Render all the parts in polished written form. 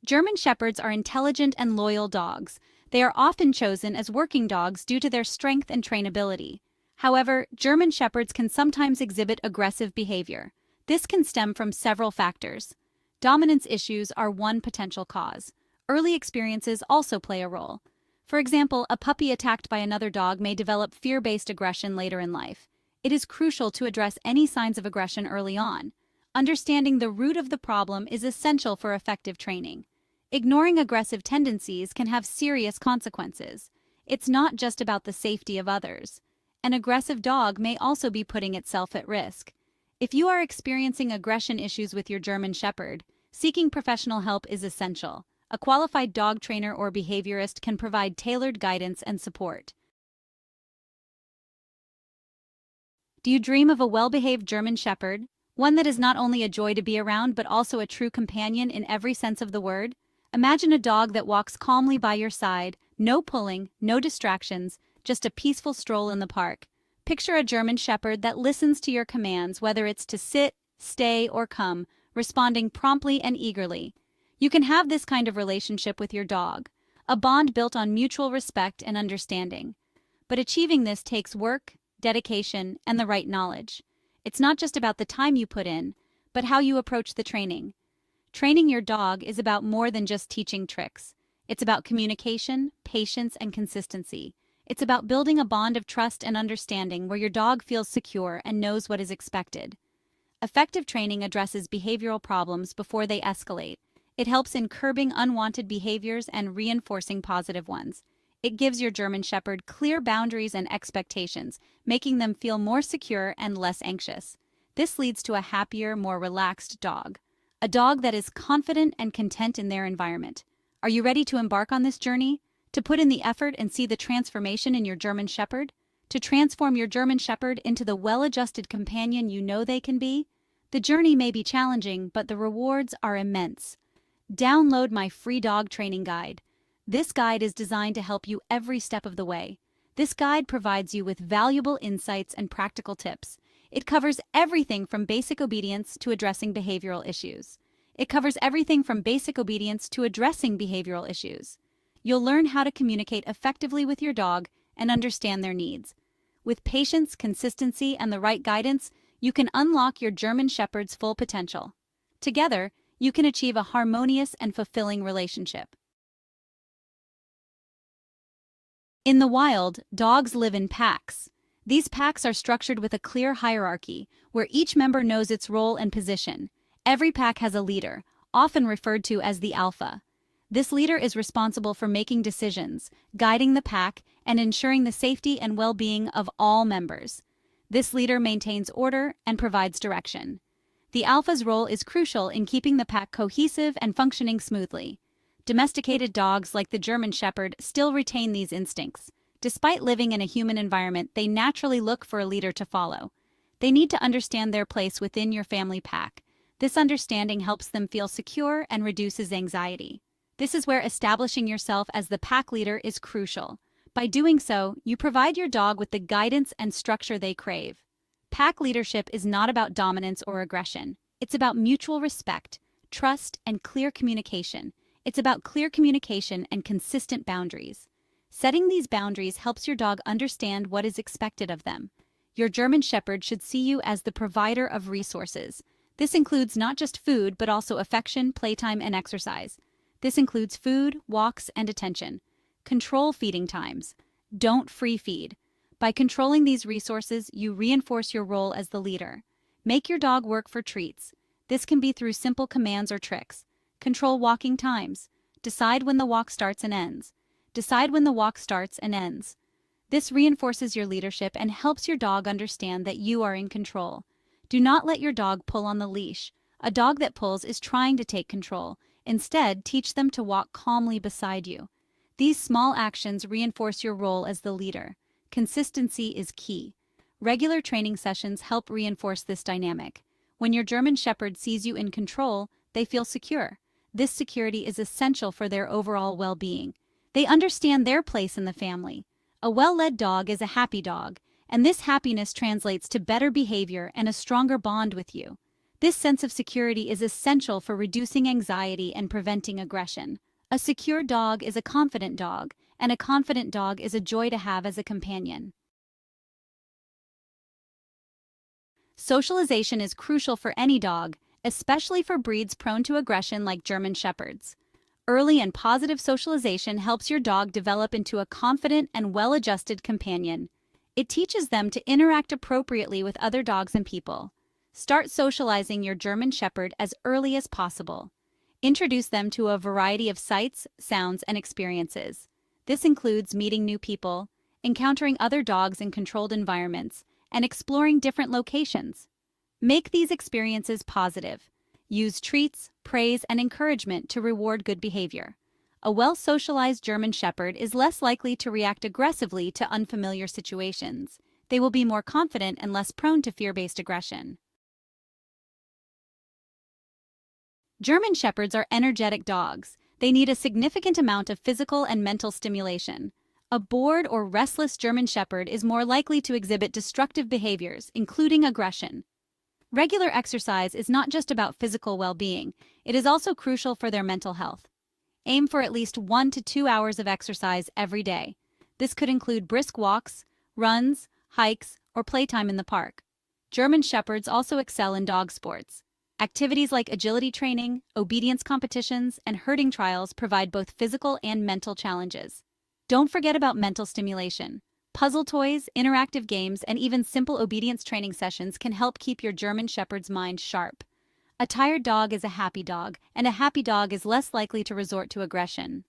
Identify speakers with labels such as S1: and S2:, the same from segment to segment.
S1: German Shepherds are intelligent and loyal dogs. They are often chosen as working dogs due to their strength and trainability. However, German Shepherds can sometimes exhibit aggressive behavior. This can stem from several factors. Dominance issues are one potential cause. Early experiences also play a role. For example, a puppy attacked by another dog may develop fear-based aggression later in life. It is crucial to address any signs of aggression early on. Understanding the root of the problem is essential for effective training. Ignoring aggressive tendencies can have serious consequences. It's not just about the safety of others. An aggressive dog may also be putting itself at risk. If you are experiencing aggression issues with your German Shepherd, seeking professional help is essential. A qualified dog trainer or behaviorist can provide tailored guidance and support. Do you dream of a well-behaved German Shepherd? One that is not only a joy to be around but also a true companion in every sense of the word? Imagine a dog that walks calmly by your side, no pulling, no distractions, just a peaceful stroll in the park. Picture a German Shepherd that listens to your commands, whether it's to sit, stay, or come, responding promptly and eagerly. You can have this kind of relationship with your dog, a bond built on mutual respect and understanding. But achieving this takes work, dedication, and the right knowledge. It's not just about the time you put in, but how you approach the training. Training your dog is about more than just teaching tricks. It's about communication, patience, and consistency. It's about building a bond of trust and understanding where your dog feels secure and knows what is expected. Effective training addresses behavioral problems before they escalate. It helps in curbing unwanted behaviors and reinforcing positive ones. It gives your German Shepherd clear boundaries and expectations, making them feel more secure and less anxious. This leads to a happier, more relaxed dog. A dog that is confident and content in their environment. Are you ready to embark on this journey? To put in the effort and see the transformation in your German Shepherd? To transform your German Shepherd into the well-adjusted companion you know they can be? The journey may be challenging, but the rewards are immense. Download my free dog training guide. This guide is designed to help you every step of the way. This guide provides you with valuable insights and practical tips. It covers everything from basic obedience to addressing behavioral issues. You'll learn how to communicate effectively with your dog and understand their needs. With patience, consistency, and the right guidance, you can unlock your German Shepherd's full potential. Together, you can achieve a harmonious and fulfilling relationship. In the wild, dogs live in packs. These packs are structured with a clear hierarchy, where each member knows its role and position. Every pack has a leader, often referred to as the alpha. This leader is responsible for making decisions, guiding the pack, and ensuring the safety and well-being of all members. This leader maintains order and provides direction. The alpha's role is crucial in keeping the pack cohesive and functioning smoothly. Domesticated dogs like the German Shepherd still retain these instincts. Despite living in a human environment, they naturally look for a leader to follow. They need to understand their place within your family pack. This understanding helps them feel secure and reduces anxiety. This is where establishing yourself as the pack leader is crucial. By doing so, you provide your dog with the guidance and structure they crave. Pack leadership is not about dominance or aggression. It's about mutual respect, trust, and clear communication. It's about clear communication and consistent boundaries. Setting these boundaries helps your dog understand what is expected of them. Your German Shepherd should see you as the provider of resources. This includes not just food, but also affection, playtime, and exercise. This includes food, walks, and attention. Control feeding times. Don't free feed. By controlling these resources, you reinforce your role as the leader. Make your dog work for treats. This can be through simple commands or tricks. Control walking times. Decide when the walk starts and ends. This reinforces your leadership and helps your dog understand that you are in control. Do not let your dog pull on the leash. A dog that pulls is trying to take control. Instead, teach them to walk calmly beside you. These small actions reinforce your role as the leader. Consistency is key. Regular training sessions help reinforce this dynamic. When your German Shepherd sees you in control, they feel secure. This security is essential for their overall well-being. They understand their place in the family. A well-led dog is a happy dog, and this happiness translates to better behavior and a stronger bond with you. This sense of security is essential for reducing anxiety and preventing aggression. A secure dog is a confident dog, and a confident dog is a joy to have as a companion. Socialization is crucial for any dog, especially for breeds prone to aggression like German Shepherds. Early and positive socialization helps your dog develop into a confident and well-adjusted companion. It teaches them to interact appropriately with other dogs and people. Start socializing your German Shepherd as early as possible. Introduce them to a variety of sights, sounds, and experiences. This includes meeting new people, encountering other dogs in controlled environments, and exploring different locations. Make these experiences positive. Use treats, praise, and encouragement to reward good behavior. A well-socialized German Shepherd is less likely to react aggressively to unfamiliar situations. They will be more confident and less prone to fear-based aggression. German Shepherds are energetic dogs. They need a significant amount of physical and mental stimulation. A bored or restless German Shepherd is more likely to exhibit destructive behaviors, including aggression. Regular exercise is not just about physical well-being, it is also crucial for their mental health. Aim for at least 1 to 2 hours of exercise every day. This could include brisk walks, runs, hikes, or playtime in the park. German Shepherds also excel in dog sports. Activities like agility training, obedience competitions, and herding trials provide both physical and mental challenges. Don't forget about mental stimulation. Puzzle toys, interactive games, and even simple obedience training sessions can help keep your German Shepherd's mind sharp. A tired dog is a happy dog, and a happy dog is less likely to resort to aggression.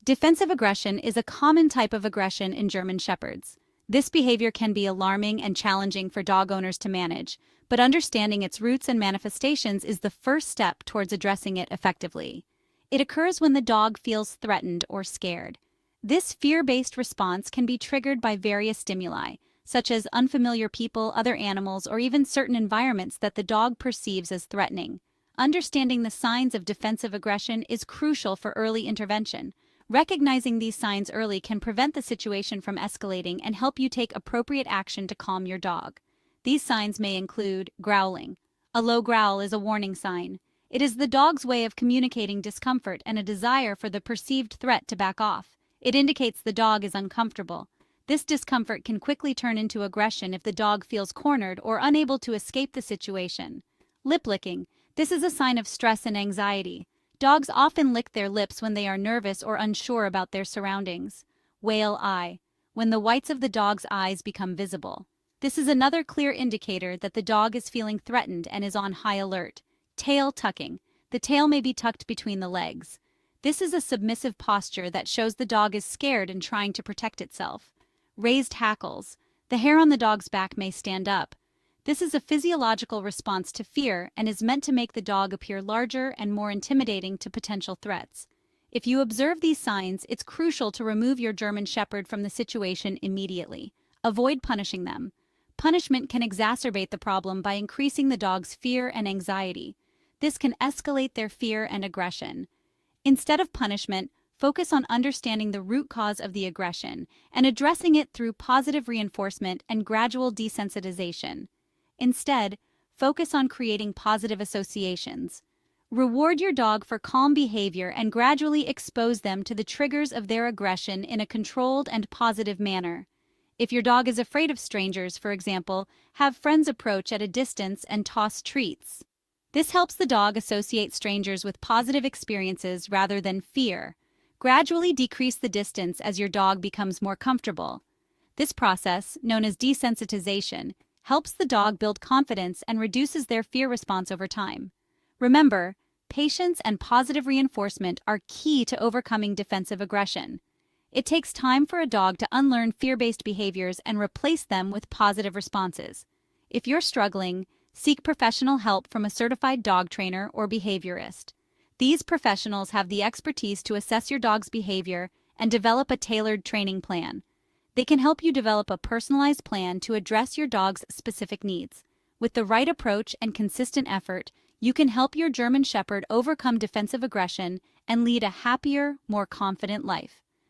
S1: Defensive aggression is a common type of aggression in German Shepherds. This behavior can be alarming and challenging for dog owners to manage, but understanding its roots and manifestations is the first step towards addressing it effectively. It occurs when the dog feels threatened or scared. This fear-based response can be triggered by various stimuli, such as unfamiliar people, other animals, or even certain environments that the dog perceives as threatening. Understanding the signs of defensive aggression is crucial for early intervention. Recognizing these signs early can prevent the situation from escalating and help you take appropriate action to calm your dog. These signs may include growling. A low growl is a warning sign. It is the dog's way of communicating discomfort and a desire for the perceived threat to back off. It indicates the dog is uncomfortable. This discomfort can quickly turn into aggression if the dog feels cornered or unable to escape the situation. Lip licking. This is a sign of stress and anxiety. Dogs often lick their lips when they are nervous or unsure about their surroundings. Whale eye. When the whites of the dog's eyes become visible. This is another clear indicator that the dog is feeling threatened and is on high alert. Tail tucking. The tail may be tucked between the legs. This is a submissive posture that shows the dog is scared and trying to protect itself. Raised hackles. The hair on the dog's back may stand up. This is a physiological response to fear and is meant to make the dog appear larger and more intimidating to potential threats. If you observe these signs, it's crucial to remove your German Shepherd from the situation immediately. Avoid punishing them. Punishment can exacerbate the problem by increasing the dog's fear and anxiety. This can escalate their fear and aggression. Instead of punishment, focus on understanding the root cause of the aggression and addressing it through positive reinforcement and gradual desensitization. Instead, focus on creating positive associations. Reward your dog for calm behavior and gradually expose them to the triggers of their aggression in a controlled and positive manner. If your dog is afraid of strangers, for example, have friends approach at a distance and toss treats. This helps the dog associate strangers with positive experiences rather than fear. Gradually decrease the distance as your dog becomes more comfortable. This process, known as desensitization, helps the dog build confidence and reduces their fear response over time. Remember, patience and positive reinforcement are key to overcoming defensive aggression. It takes time for a dog to unlearn fear-based behaviors and replace them with positive responses. If you're struggling, seek professional help from a certified dog trainer or behaviorist. These professionals have the expertise to assess your dog's behavior and develop a tailored training plan. They can help you develop a personalized plan to address your dog's specific needs. With the right approach and consistent effort, you can help your German Shepherd overcome defensive aggression and lead a happier, more confident life.